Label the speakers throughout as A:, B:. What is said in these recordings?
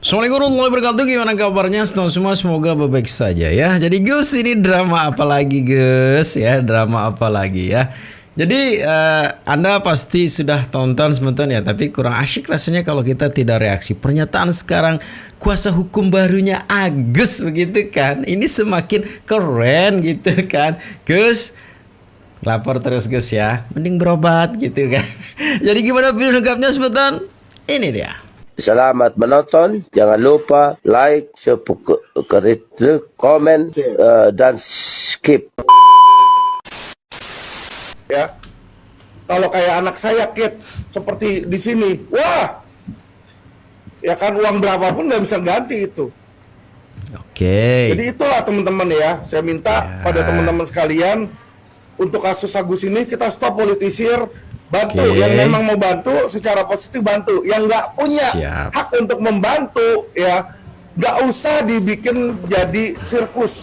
A: Assalamualaikum warahmatullahi wabarakatuh. Gimana kabarnya semua? Semoga baik saja ya. Jadi Gus, ini drama apa lagi Gus ya? Drama apa lagi ya? Jadi Anda pasti sudah tonton sebentar ya, tapi kurang asyik rasanya kalau kita tidak reaksi. Pernyataan sekarang kuasa hukum barunya Agus begitu kan? Ini semakin keren gitu kan, Gus. Lapor terus Gus ya, mending berobat gitu kan. Jadi gimana video lengkapnya sebentar? Ini dia.
B: Selamat menonton. Jangan lupa like, subscribe, komen, dan skip.
C: Ya, kalau kayak anak saya Kit seperti di sini, wah, ya kan uang berapapun nggak bisa ganti itu.
A: Oke.
C: Jadi itulah teman-teman ya, saya minta pada teman-teman sekalian untuk kasus Agus ini kita stop politisir. Bantu yang memang mau bantu secara positif bantu, yang nggak punya hak untuk membantu ya nggak usah dibikin jadi sirkus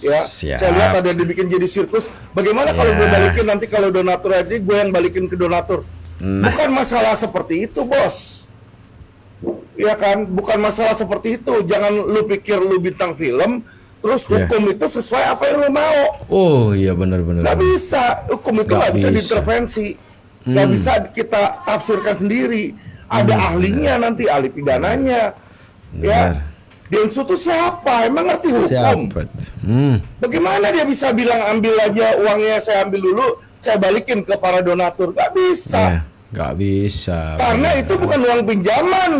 C: ya. Saya lihat ada dibikin jadi sirkus. Bagaimana kalau gue balikin nanti kalau donatur aja gue yang balikin ke donatur? Bukan masalah seperti itu bos, ya kan? Bukan masalah seperti itu. Jangan lu pikir lu bintang film terus hukum itu sesuai apa yang lu mau.
A: Oh iya benar-benar.
C: Nggak bisa, hukum itu nggak bisa diintervensi. Nggak bisa kita tafsirkan sendiri. Ada ahlinya nanti, ahli pidananya. Ya, Densu itu siapa? Emang ngerti hukum? Bagaimana dia bisa bilang ambil aja uangnya, saya ambil dulu, saya balikin ke para donatur? Nggak bisa.
A: Nggak bisa.
C: Karena itu bukan uang pinjaman.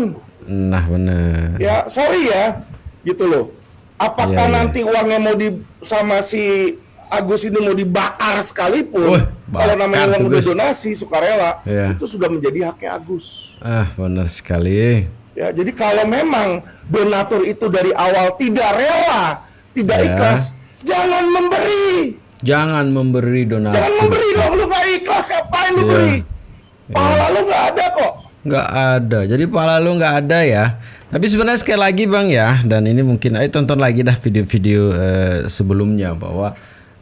A: Nah benar.
C: Ya, sorry ya, gitu loh. Apakah nanti uangnya mau sama si Agus ini mau dibakar sekalipun, kalau namanya uang udah donasi sukarela, itu sudah menjadi haknya Agus.
A: Benar sekali.
C: Ya, jadi kalau memang donatur itu dari awal tidak rela, tidak ikhlas, jangan memberi.
A: Jangan memberi donatur.
C: Jangan memberi dong, lu nggak ikhlas ngapain lu beri? Pahala lu nggak ada kok.
A: Nggak ada, jadi pahala lu nggak ada ya. Tapi sebenarnya sekali lagi bang ya, dan ini mungkin ayo tonton lagi dah video-video sebelumnya bahwa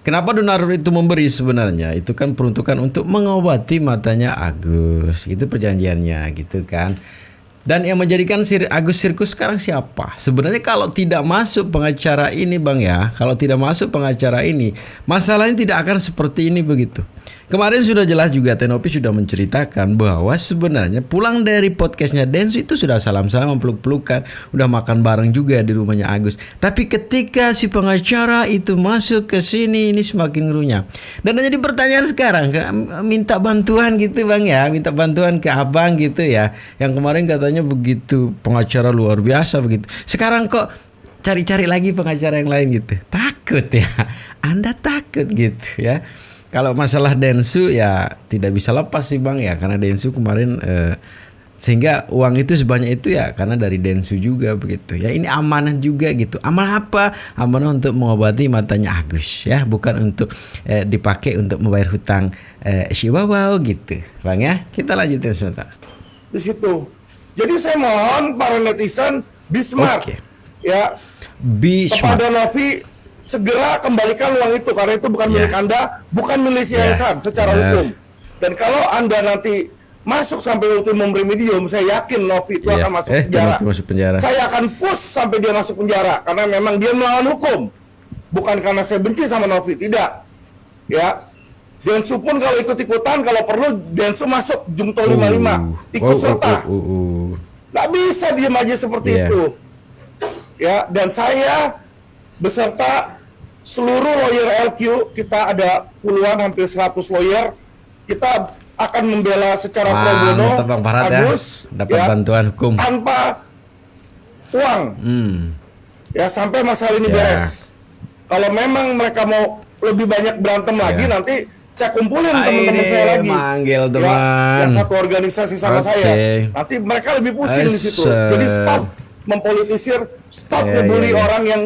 A: kenapa donatur itu memberi sebenarnya itu kan peruntukan untuk mengobati matanya Agus, itu perjanjiannya gitu kan. Dan yang menjadikan Agus sirkus sekarang siapa? Sebenarnya kalau tidak masuk pengacara ini bang ya, kalau tidak masuk pengacara ini, masalahnya tidak akan seperti ini begitu. Kemarin sudah jelas juga Tenopi sudah menceritakan bahwa sebenarnya pulang dari podcastnya Densu itu sudah salam-salam peluk-pelukan, udah makan bareng juga di rumahnya Agus. Tapi ketika si pengacara itu masuk ke sini, ini semakin ngurunya. Dan jadi pertanyaan sekarang, minta bantuan gitu bang ya, minta bantuan ke abang gitu ya. Yang kemarin katanya begitu pengacara luar biasa begitu. Sekarang kok cari-cari lagi pengacara yang lain gitu. Takut ya, Anda takut gitu ya. Kalau masalah Densu ya tidak bisa lepas sih bang ya, karena Densu kemarin sehingga uang itu sebanyak itu ya karena dari Densu juga begitu ya. Ini amanah juga gitu. Amanah apa? Amanah untuk mengobati matanya Agus ya, bukan untuk dipakai untuk membayar hutang si Bawau gitu bang ya. Kita lanjutin sebentar
C: di situ. Jadi saya mohon para netizen be smart ya, kepada Novi segera kembalikan uang itu karena itu bukan milik Anda, bukan milik yayasan secara hukum. Dan kalau Anda nanti masuk sampai ultimum remedium, saya yakin Novi itu akan masuk penjara. Saya akan push sampai dia masuk penjara karena memang dia melawan hukum. Bukan karena saya benci sama Novi, tidak. Ya. Densu pun kalau ikut-ikutan, kalau perlu Densu masuk Jungto 55, ikut serta. Nggak bisa diam aja seperti itu. Ya, dan saya beserta seluruh lawyer LQ, kita ada puluhan hampir 100 lawyer, kita akan membela secara pro bono Agus
A: dapat bantuan hukum
C: tanpa uang ya sampai masalah ini beres. Kalau memang mereka mau lebih banyak berantem lagi, nanti saya kumpulin teman-teman saya lagi,
A: manggil teman
C: yang satu organisasi sama saya, nanti mereka lebih pusing di situ. Jadi stop mempolitisir, stop ngebully orang yang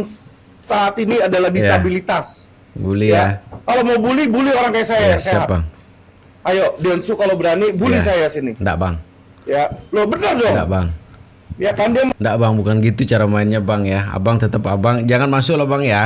C: saat ini adalah disabilitas.
A: Bully ya.
C: Kalau mau bully orang kayak saya sehat.
A: Siapa?
C: Ayo Densu kalau berani bully saya sini.
A: Enggak bang.
C: Ya, lo benar dong.
A: Enggak bang.
C: Ya kan dia.
A: Enggak bang, bukan gitu cara mainnya bang ya. Abang tetap abang, jangan masuk lah bang ya.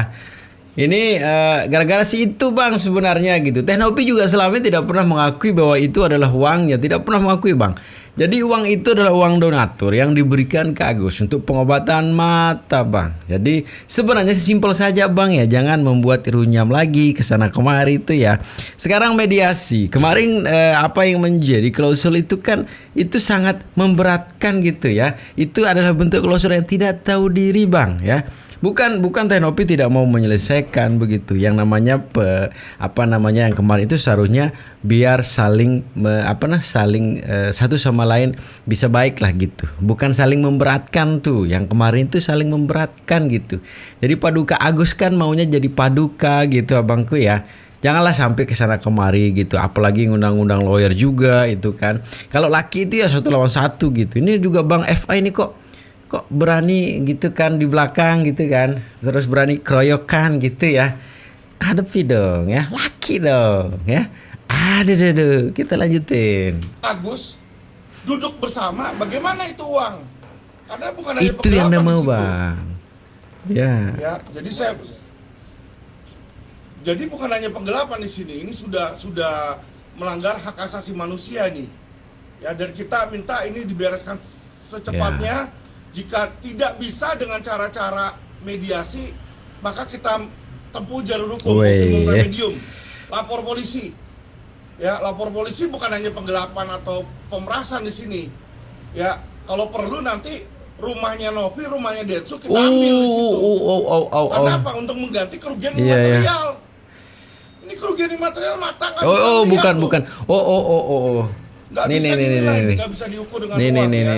A: Ini gara-gara si itu bang sebenarnya gitu. Tenopi juga selama ini tidak pernah mengakui bahwa itu adalah uangnya, tidak pernah mengakui bang. Jadi uang itu adalah uang donatur yang diberikan ke Agus untuk pengobatan mata, Bang. Jadi sebenarnya simpel saja, Bang ya. Jangan membuat runyam lagi ke sana kemari itu ya. Sekarang mediasi. Kemarin apa yang menjadi klausul itu kan itu sangat memberatkan gitu ya. Itu adalah bentuk klausul yang tidak tahu diri, Bang ya. Bukan Teh Novi tidak mau menyelesaikan begitu. Yang namanya yang kemarin itu seharusnya biar saling satu sama lain bisa baik lah gitu. Bukan saling memberatkan tuh. Yang kemarin itu saling memberatkan gitu. Jadi Paduka Agus kan maunya jadi paduka gitu abangku ya. Janganlah sampai ke sana kemari gitu. Apalagi ngundang-undang lawyer juga itu kan. Kalau laki itu ya 1 lawan 1 gitu. Ini juga Bang FA ini kok berani gitu kan di belakang gitu kan, terus berani keroyokan gitu ya. Hadapi dong ya, laki dong ya. Aduh, kita lanjutin.
C: Agus duduk bersama, bagaimana itu uang? Karena bukan hanya
A: itu yang dia mau, Bang. Ya.
C: Jadi bukan hanya penggelapan di sini. Ini sudah melanggar hak asasi manusia nih. Ya, dan kita minta ini dibereskan secepatnya. Jika tidak bisa dengan cara-cara mediasi, maka kita tempuh jalur hukum, ultimum remedium, lapor polisi. Ya, lapor polisi bukan hanya penggelapan atau pemerasan di sini. Ya, kalau perlu nanti rumahnya Novi, rumahnya Densu kita ambil di situ. Kenapa? Untuk mengganti kerugian material. Ini kerugian material mata nggak bisa
A: bukan.
C: Nggak bisa diukur dengan uang ya.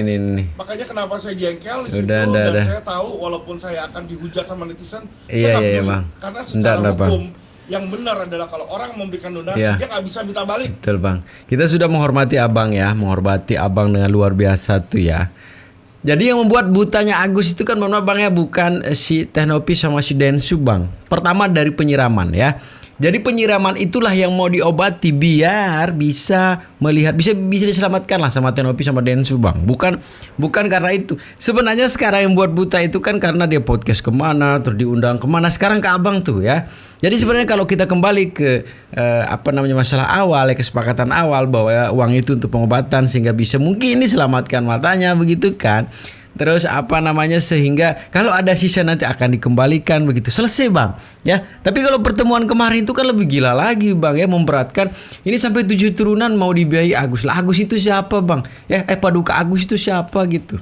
C: Makanya kenapa saya jengkel di situ dan saya tahu walaupun saya akan dihujat sama netizen, saya nggak peduli. Karena secara hukum yang benar adalah kalau orang memberikan donasi dia nggak bisa minta balik.
A: Betul, Bang. Kita sudah menghormati Abang ya, menghormati Abang dengan luar biasa tuh ya. Jadi yang membuat butanya Agus itu kan memang Bang ya bukan si Teh Novi sama si Densu, Bang. Pertama dari penyiraman ya. Jadi penyiraman itulah yang mau diobati biar bisa melihat, bisa diselamatkan lah sama Teh Novi sama Densu, Bang. Bukan karena itu. Sebenarnya sekarang yang buat buta itu kan karena dia podcast kemana, terus diundang kemana. Sekarang ke Abang tuh ya. Jadi sebenarnya kalau kita kembali ke masalah awal, kesepakatan awal bahwa uang itu untuk pengobatan sehingga bisa mungkin diselamatkan matanya begitu kan. Terus sehingga kalau ada sisa nanti akan dikembalikan begitu. Selesai, Bang. Ya. Tapi kalau pertemuan kemarin itu kan lebih gila lagi, Bang ya, memberatkan. Ini sampai 7 turunan mau dibiayai Agus. Lah Agus itu siapa, Bang? Ya, Paduka Agus itu siapa gitu.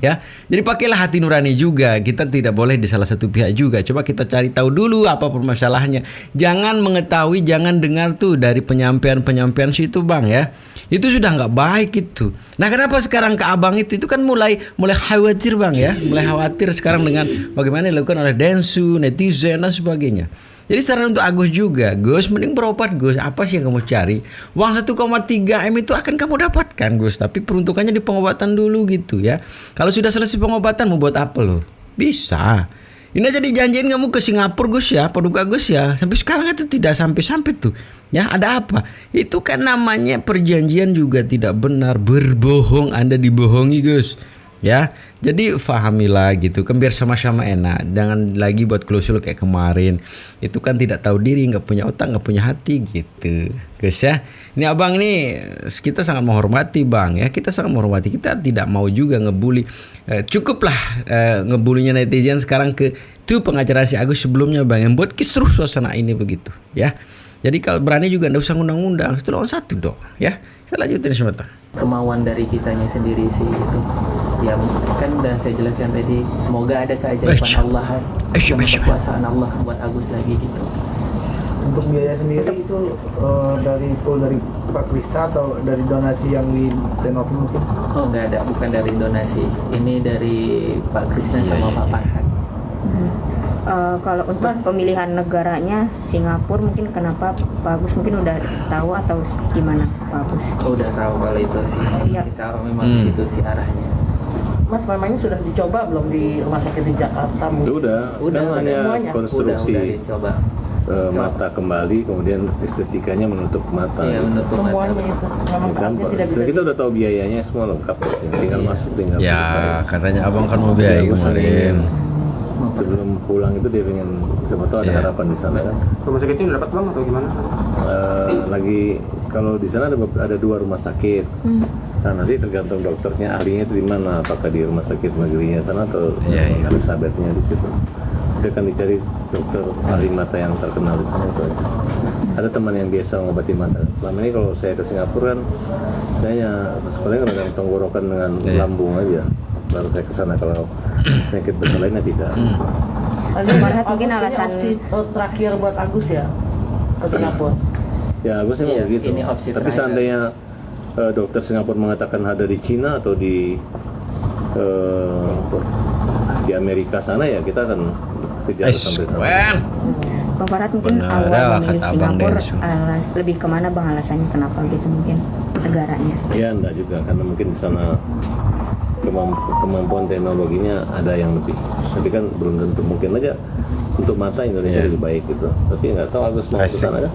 A: Ya, jadi pakailah hati nurani juga. Kita tidak boleh di salah satu pihak juga. Coba kita cari tahu dulu apa permasalahannya. Jangan mengetahui, jangan dengar tuh dari penyampaian situ, Bang ya. Itu sudah nggak baik itu. Nah, kenapa sekarang ke Abang itu kan mulai khawatir, Bang ya. Mulai khawatir sekarang dengan bagaimana dilakukan oleh Densu, netizen dan sebagainya. Jadi saran untuk Agus juga, Gus mending berobat, Gus. Apa sih yang kamu cari? Uang 1,3 M itu akan kamu dapatkan, Gus. Tapi peruntukannya di pengobatan dulu gitu ya. Kalau sudah selesai pengobatan mau buat apa lo? Bisa. Ini aja dijanjiin kamu ke Singapura, Gus ya, Paduka Gus ya. Sampai sekarang itu tidak sampai tuh. Ya, ada apa? Itu kan namanya perjanjian juga tidak benar, berbohong, Anda dibohongi, Gus. Ya, jadi fahamilah gitu kan biar sama-sama enak. Jangan lagi buat klausul kayak kemarin. Itu kan tidak tahu diri, nggak punya otak, nggak punya hati gitu, guys ya. Ini Abang nih kita sangat menghormati, Bang ya. Kita sangat menghormati. Kita tidak mau juga ngebully. Cukuplah ngebulinya netizen sekarang ke tuh pengacara si Agus sebelumnya, Bang, yang buat kisruh suasana ini begitu ya. Jadi kalau berani juga nggak usah undang-undang, 1 lawan 1 dong ya. Kita lanjutin sebentar.
D: Kemauan dari kitanya sendiri sih itu. Ya kan udah saya jelaskan tadi, semoga ada keajaiban Allah sama kekuasaan Allah buat Agus lagi gitu.
E: Untuk biaya sendiri itu dari full dari Pak Krista atau dari donasi yang di Teh Novi mungkin?
D: Oh nggak ada, bukan dari donasi. Ini dari Pak Krista sama Pak Farhan.
F: Kalau untuk pemilihan negaranya Singapura mungkin kenapa Pak Agus mungkin udah tahu atau gimana Pak Agus?
D: Oh, udah tahu kalau itu sih.
F: Ya.
D: Kita memang di situ sih arahnya.
E: Mas, memangnya sudah dicoba belum di rumah sakit di Jakarta?
D: Udah
G: hanya konstruksi
D: udah dicoba.
G: Mata kembali, kemudian estetikanya menutup mata.
D: Iya, menutup
E: semuanya
D: mata.
E: itu memang
G: Gampang.
E: tidak bisa.
G: Kita udah tahu biayanya semua lengkap, tinggal masuk tinggal.
A: Ya, katanya Abang kan mau biayai kemarin.
G: sebelum pulang itu dia pengen siapa tahu ada harapan di sana kan.
H: Rumah sakitnya udah dapat belum atau gimana?
G: Lagi kalau di sana ada 2 rumah sakit. Nah nanti tergantung dokternya, ahlinya itu di mana, apakah di rumah sakit negerinya sana atau Elizabethnya di situ. Dia akan dicari dokter ahli mata yang terkenal di sana itu. Ada teman yang biasa mengobati mata. Selama ini kalau saya ke Singapura kan, saya sebenarnya dengan tenggorokan dengan lambung aja. Baru saya ke sana, kalau penyakit besar lainnya tidak.
F: Farhat mungkin alasan
D: terakhir buat Agus ya ke Singapura.
G: Ya Agus memang
D: Iya,
G: begitu.
D: ini opsi
G: Tapi
D: terakhir.
G: seandainya dokter Singapura mengatakan ada di Cina atau di Amerika sana, ya kita akan kejar sampai sana.
F: Bang Farhat mungkin
A: Benar,
F: awal memilih
A: kata Abang
F: Singapura
A: Densu.
F: lebih kemana bang alasannya kenapa gitu mungkin negaranya?
G: Ya enggak juga, karena mungkin di sana kemampuan teknologinya ada yang lebih. Tapi kan belum tentu, mungkin aja untuk mata Indonesia lebih baik gitu. Tapi nggak tahu Agus mau ke sana kan?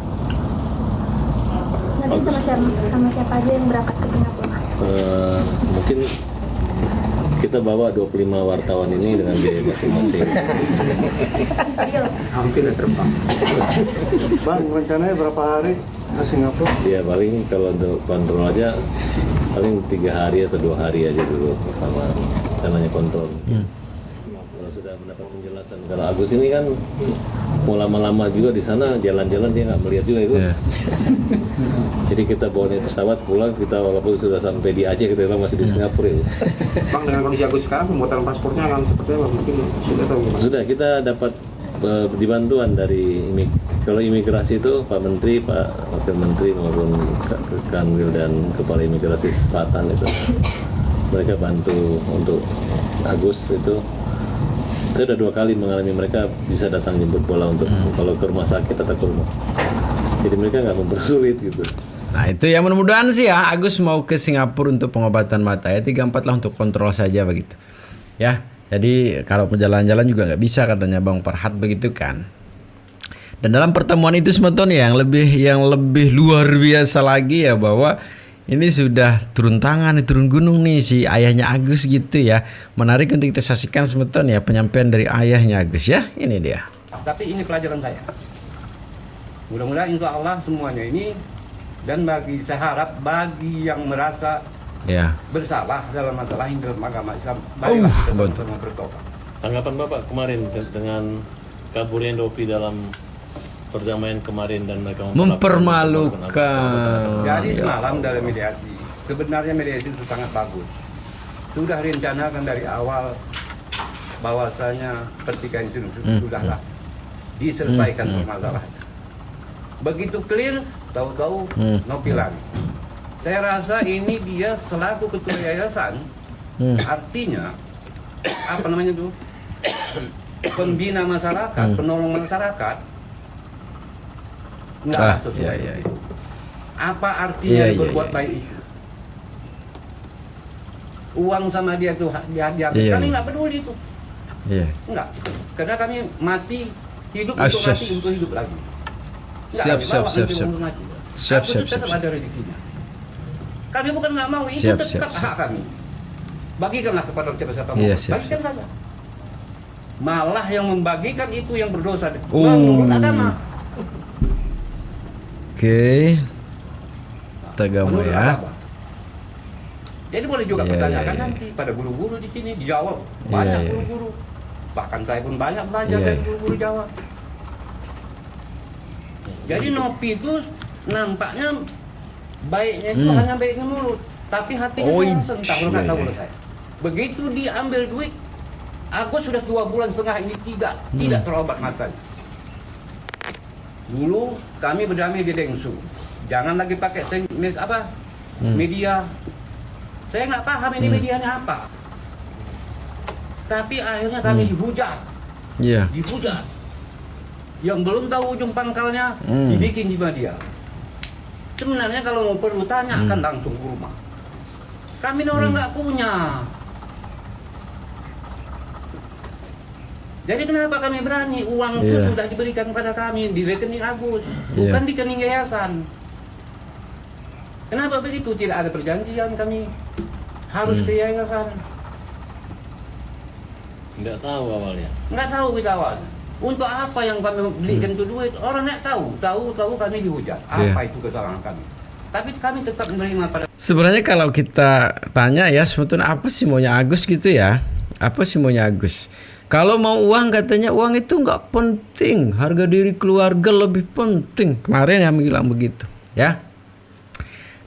I: Nanti sama siapa aja yang berangkat ke Singapura?
G: Mungkin kita bawa 25 wartawan ini dengan biaya masing-masing.
H: Hampir udah terbang. Bang, rencananya berapa hari ke Singapura?
G: Ya paling kalau untuk kontrol aja paling 3 hari atau 2 hari aja dulu pertama, namanya kontrol. Kalau sudah mendapat penjelasan, kalau Agus ini kan mau lama-lama juga di sana, jalan-jalan dia nggak melihat juga itu. Jadi kita bawa naik pesawat pulang, kita walaupun sudah sampai di Aceh, kita masih di Singapura ya.
H: Bang, dengan kondisi Agus sekarang pembuatan paspornya akan seperti apa? Mungkin sudah tahu gimana?
G: Sudah, kita dapat dibantuan dari kalau imigrasi itu Pak Menteri, Pak Wakil Menteri maupun Kanwil dan Kepala Imigrasi Selatan itu, mereka bantu untuk Agus itu. Saya sudah 2 kali mengalami mereka bisa datang jemput bola untuk kalau ke rumah sakit atau ke rumah. Jadi mereka nggak mempersulit gitu.
A: Nah itu ya, mudah-mudahan sih ya Agus mau ke Singapura untuk pengobatan mata ya, 3-4 lah untuk kontrol saja begitu ya. Jadi kalau jalan-jalan juga nggak bisa katanya Bang Farhat begitu kan. Dan dalam pertemuan itu sebetulnya yang lebih luar biasa lagi ya, bahwa ini sudah turun tangan, turun gunung nih si ayahnya Agus gitu ya. Menarik untuk kita saksikan sebetulnya penyampaian dari ayahnya Agus ya. Ini dia.
J: Tapi ini pelajaran saya. Mudah-mudahan insya Allah semuanya ini, dan saya harap bagi yang merasa bersalah dalam masalah ini dalam agama Islam, baiklah kita sama-sama bertobat.
G: Tanggapan Bapak kemarin dengan kaburnya Dopi dalam perdamaian kemarin dan mereka
A: mempermalukan.
J: Jadi semalam dalam mediasi, sebenarnya mediasi itu sangat bagus. Sudah rencanakan dari awal bahwasanya pertikaian itu sudahlah diselesaikan permasalahannya. Begitu clear, tahu-tahu Nopi lagi. Saya rasa ini dia selaku ketua yayasan, artinya apa namanya itu, pembina masyarakat, penolong masyarakat, nggak sesuai. Apa artinya berbuat baik itu? Uang sama dia tuh dihabiskan, kami nggak peduli itu. Enggak, karena kami mati hidup untuk mati untuk hidup lagi.
A: Siap.
J: Tetap ada rezekinya. Kami bukan nggak mau, itu tetap hak kami. Bagikanlah kepada siapa mau. Bagikan saja. Malah yang membagikan itu yang berdosa menurut agama.
A: Oke. Agama ya.
J: Jadi boleh juga pertanyakan nanti pada guru-guru di sini, dijawab banyak guru-guru. Bahkan saya pun banyak belajar dari guru-guru Jawa. Jadi Nopi itu nampaknya baiknya itu hanya baiknya mulut, tapi hatinya entah nggak tahu saya. Begitu diambil duit, Agus sudah 2,5 bulan ini tidak terobat matanya. Dulu kami berdamai di Dengsu, jangan lagi pakai media. Saya nggak paham ini medianya apa. Tapi akhirnya kami dihujat. Dihujat. Yang belum tahu ujung pangkalnya dibikin di media. Sebenarnya kalau mau perlu tanya akan langsung ke rumah. Kami ini orang nggak punya. Jadi kenapa kami berani? Uang itu sudah diberikan pada kami di rekening Agus, bukan di rekening yayasan. Kenapa begitu? Tidak ada perjanjian kami harus ke yayasan.
G: Nggak tahu awalnya.
J: Nggak tahu kita awalnya. Untuk apa yang kami belikan itu duit? Orang nggak tahu kami dihujat. Apa itu kesalahan kami? Tapi kami tetap menerima pada.
A: Sebenarnya kalau kita tanya ya sebetulnya apa sih maunya Agus gitu ya? Apa sih maunya Agus? Kalau mau uang katanya uang itu nggak penting, harga diri keluarga lebih penting. Kemarin yang bilang begitu, ya.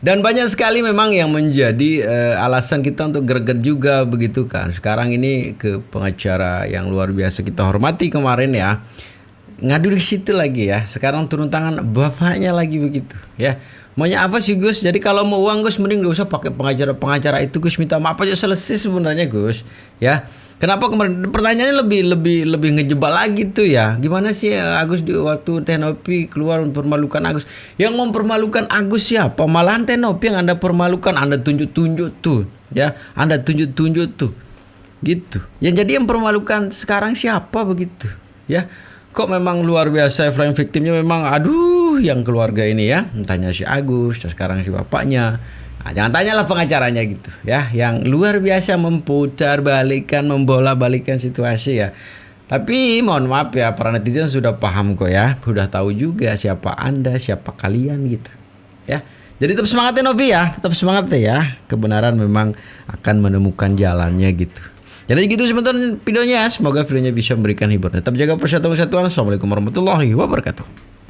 A: Dan banyak sekali memang yang menjadi alasan kita untuk greget juga begitu kan. Sekarang ini ke pengacara yang luar biasa kita hormati kemarin ya. Ngadu di situ lagi ya. Sekarang turun tangan bapaknya lagi begitu ya. Maunya apa sih Gus? Jadi kalau mau uang Gus mending gak usah pakai pengacara itu Gus, minta maaf aja selesai sebenarnya Gus ya. Kenapa kemarin pertanyaannya lebih ngejebak lagi tuh ya. Gimana sih Agus di waktu Tenopi keluar mempermalukan Agus? Yang mempermalukan Agus siapa? Malahan Tenopi yang Anda permalukan, Anda tunjuk-tunjuk tuh ya. Anda tunjuk-tunjuk tuh. Gitu. Yang jadi yang mempermalukan sekarang siapa begitu ya? Kok memang luar biasa frame victimnya memang aduh yang keluarga ini ya. Entahnya si Agus, sekarang si bapaknya. Nah, jangan tanyalah pengacaranya gitu ya. Yang luar biasa memutar balikan, membola-balikan situasi ya. Tapi mohon maaf ya, para netizen sudah paham kok ya. Sudah tahu juga siapa Anda, siapa kalian gitu ya. Jadi tetap semangat ya Novi ya. Tetap semangat ya. Kebenaran memang akan menemukan jalannya gitu. Jadi gitu sebentar videonya. Semoga videonya bisa memberikan hiburan. Tetap jaga persatuan. Assalamualaikum warahmatullahi wabarakatuh.